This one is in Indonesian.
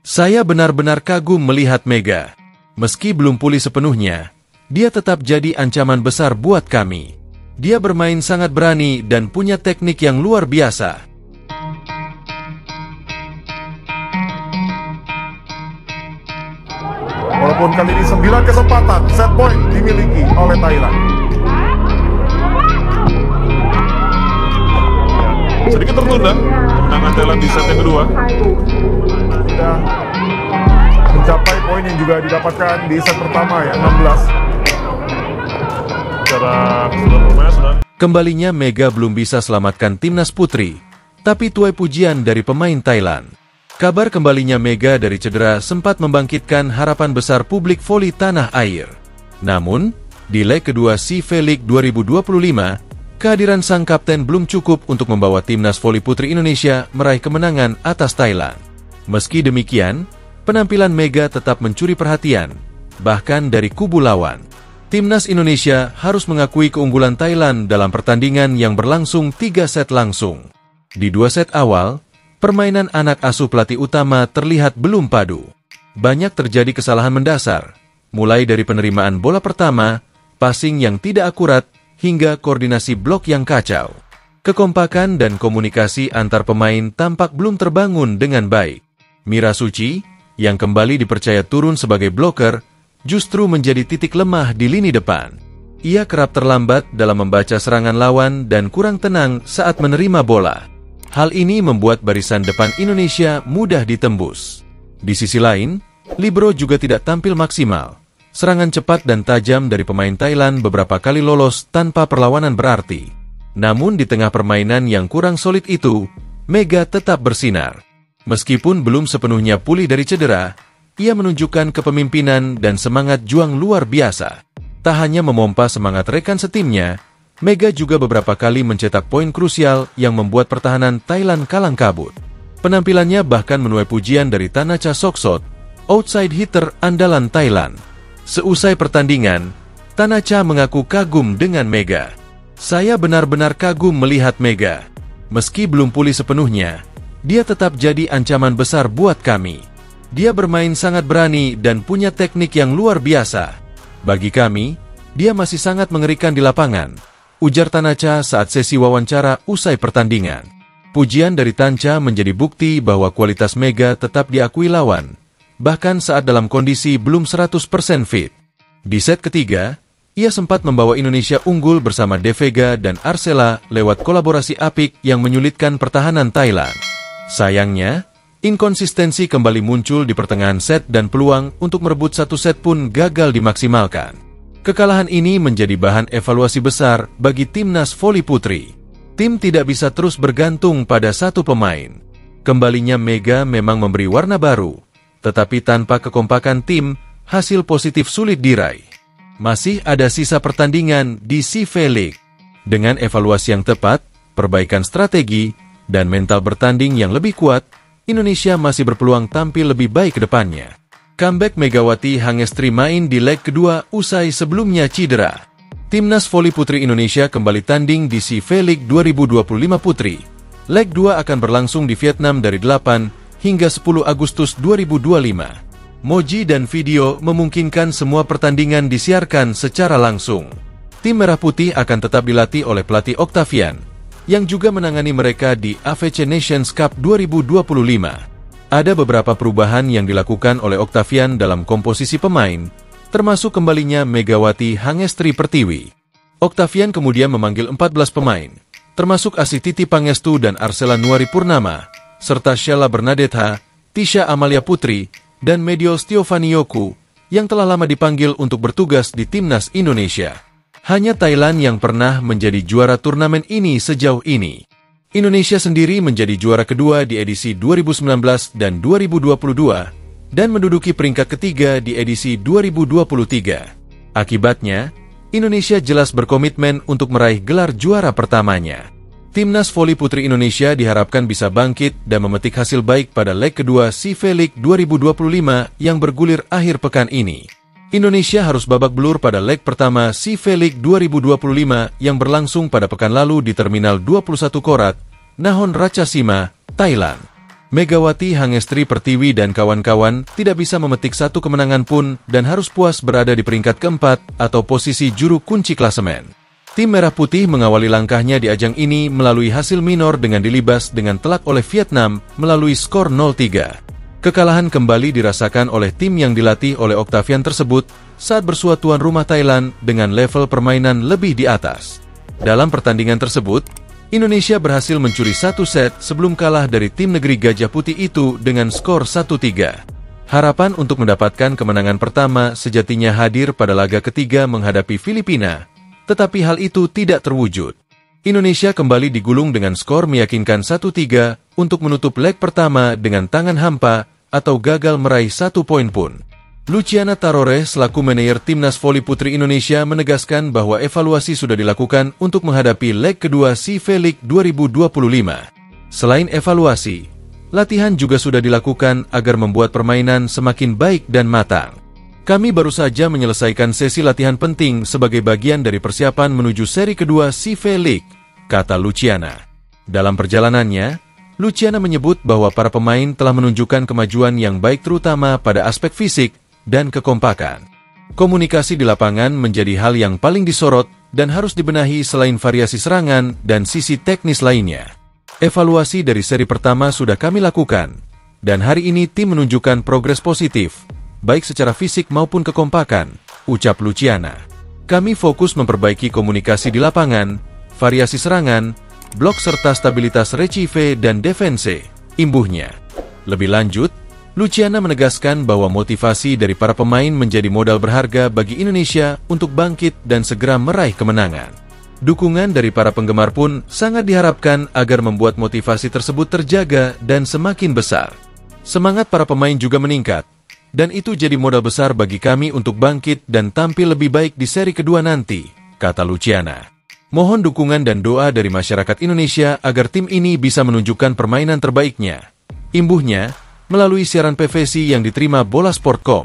Saya benar-benar kagum melihat Mega. Meski belum pulih sepenuhnya, dia tetap jadi ancaman besar buat kami. Dia bermain sangat berani dan punya teknik yang luar biasa. Walaupun kali ini 9 kesempatan set point dimiliki oleh Thailand. Sedikit tertunda kemenangan Thailand di set yang kedua. Sudah mencapai poin yang juga didapatkan di set pertama ya, 16. Secara keseluruhan permainan sudah. Kembalinya Mega belum bisa selamatkan timnas putri, tapi tuai pujian dari pemain Thailand. Kabar kembalinya Mega dari cedera sempat membangkitkan harapan besar publik voli tanah air. Namun, di leg kedua CV League 2025, kehadiran sang kapten belum cukup untuk membawa timnas voli putri Indonesia meraih kemenangan atas Thailand. Meski demikian, penampilan Mega tetap mencuri perhatian, bahkan dari kubu lawan. Timnas Indonesia harus mengakui keunggulan Thailand dalam pertandingan yang berlangsung 3 set langsung. Di 2 set awal, permainan anak asuh pelatih utama terlihat belum padu. Banyak terjadi kesalahan mendasar, mulai dari penerimaan bola pertama, passing yang tidak akurat, hingga koordinasi blok yang kacau. Kekompakan dan komunikasi antar pemain tampak belum terbangun dengan baik. Mira Suci, yang kembali dipercaya turun sebagai bloker, justru menjadi titik lemah di lini depan. Ia kerap terlambat dalam membaca serangan lawan dan kurang tenang saat menerima bola. Hal ini membuat barisan depan Indonesia mudah ditembus. Di sisi lain, libero juga tidak tampil maksimal. Serangan cepat dan tajam dari pemain Thailand beberapa kali lolos tanpa perlawanan berarti. Namun di tengah permainan yang kurang solid itu, Mega tetap bersinar. Meskipun belum sepenuhnya pulih dari cedera, ia menunjukkan kepemimpinan dan semangat juang luar biasa. Tak hanya memompa semangat rekan setimnya, Mega juga beberapa kali mencetak poin krusial yang membuat pertahanan Thailand kalang kabut. Penampilannya bahkan menuai pujian dari Tanacha Soksot, outside hitter andalan Thailand. Seusai pertandingan, Tanacha mengaku kagum dengan Mega. Saya benar-benar kagum melihat Mega. Meski belum pulih sepenuhnya, dia tetap jadi ancaman besar buat kami. Dia bermain sangat berani dan punya teknik yang luar biasa. Bagi kami, dia masih sangat mengerikan di lapangan, ujar Tanacha saat sesi wawancara usai pertandingan. Pujian dari Tancha menjadi bukti bahwa kualitas Mega tetap diakui lawan, bahkan saat dalam kondisi belum 100% fit. Di set ketiga, ia sempat membawa Indonesia unggul bersama De Vega dan Arcela lewat kolaborasi apik yang menyulitkan pertahanan Thailand. Sayangnya, inkonsistensi kembali muncul di pertengahan set dan peluang untuk merebut satu set pun gagal dimaksimalkan. Kekalahan ini menjadi bahan evaluasi besar bagi timnas voli putri. Tim tidak bisa terus bergantung pada satu pemain. Kembalinya Mega memang memberi warna baru, tetapi tanpa kekompakan tim, hasil positif sulit diraih. Masih ada sisa pertandingan di CV League. Dengan evaluasi yang tepat, perbaikan strategi, dan mental bertanding yang lebih kuat, Indonesia masih berpeluang tampil lebih baik ke depannya. Comeback Megawati Hangestri main di leg kedua usai sebelumnya cedera. Timnas voli putri Indonesia kembali tanding di CV League 2025 Putri. Leg 2 akan berlangsung di Vietnam dari 8 hingga 10 Agustus 2025. Moji dan video memungkinkan semua pertandingan disiarkan secara langsung. Tim Merah Putih akan tetap dilatih oleh pelatih Octavian, yang juga menangani mereka di AFC Nations Cup 2025. Ada beberapa perubahan yang dilakukan oleh Octavian dalam komposisi pemain, termasuk kembalinya Megawati Hangestri Pertiwi. Octavian kemudian memanggil 14 pemain, termasuk Asititi Pangestu dan Arcela Nuari Purnama, serta Sheila Bernadetta, Tisha Amalia Putri, dan Mediol Stiovanioku, yang telah lama dipanggil untuk bertugas di timnas Indonesia. Hanya Thailand yang pernah menjadi juara turnamen ini sejauh ini. Indonesia sendiri menjadi juara kedua di edisi 2019 dan 2022, dan menduduki peringkat ketiga di edisi 2023. Akibatnya, Indonesia jelas berkomitmen untuk meraih gelar juara pertamanya. Timnas voli putri Indonesia diharapkan bisa bangkit dan memetik hasil baik pada leg kedua CV League 2025 yang bergulir akhir pekan ini. Indonesia harus babak belur pada leg pertama CV League 2025 yang berlangsung pada pekan lalu di Terminal 21 Korat, Nakhon Ratchasima, Thailand. Megawati Hangestri Pertiwi dan kawan-kawan tidak bisa memetik satu kemenangan pun dan harus puas berada di peringkat keempat atau posisi juru kunci klasemen. Tim Merah Putih mengawali langkahnya di ajang ini melalui hasil minor dengan dilibas dengan telak oleh Vietnam melalui skor 0-3. Kekalahan kembali dirasakan oleh tim yang dilatih oleh Octavian tersebut saat bersua tuan rumah Thailand dengan level permainan lebih di atas. Dalam pertandingan tersebut, Indonesia berhasil mencuri satu set sebelum kalah dari tim negeri Gajah Putih itu dengan skor 1-3. Harapan untuk mendapatkan kemenangan pertama sejatinya hadir pada laga ketiga menghadapi Filipina, tetapi hal itu tidak terwujud. Indonesia kembali digulung dengan skor meyakinkan 1-3 untuk menutup leg pertama dengan tangan hampa atau gagal meraih 1 poin pun. Luciana Tarore selaku manajer Timnas Voli Putri Indonesia menegaskan bahwa evaluasi sudah dilakukan untuk menghadapi leg kedua CV League 2025. Selain evaluasi, latihan juga sudah dilakukan agar membuat permainan semakin baik dan matang. Kami baru saja menyelesaikan sesi latihan penting sebagai bagian dari persiapan menuju seri kedua CV League, kata Luciana. Dalam perjalanannya, Luciana menyebut bahwa para pemain telah menunjukkan kemajuan yang baik terutama pada aspek fisik dan kekompakan. Komunikasi di lapangan menjadi hal yang paling disorot dan harus dibenahi selain variasi serangan dan sisi teknis lainnya. Evaluasi dari seri pertama sudah kami lakukan, dan hari ini tim menunjukkan progres positif, baik secara fisik maupun kekompakan, ucap Luciana. Kami fokus memperbaiki komunikasi di lapangan, variasi serangan, blok serta stabilitas recife dan defense, imbuhnya. Lebih lanjut, Luciana menegaskan bahwa motivasi dari para pemain menjadi modal berharga bagi Indonesia untuk bangkit dan segera meraih kemenangan. Dukungan dari para penggemar pun sangat diharapkan agar membuat motivasi tersebut terjaga dan semakin besar. Semangat para pemain juga meningkat, dan itu jadi modal besar bagi kami untuk bangkit dan tampil lebih baik di seri kedua nanti, kata Luciana. Mohon dukungan dan doa dari masyarakat Indonesia agar tim ini bisa menunjukkan permainan terbaiknya. Imbuhnya, melalui siaran PVC yang diterima Bola Sport.com.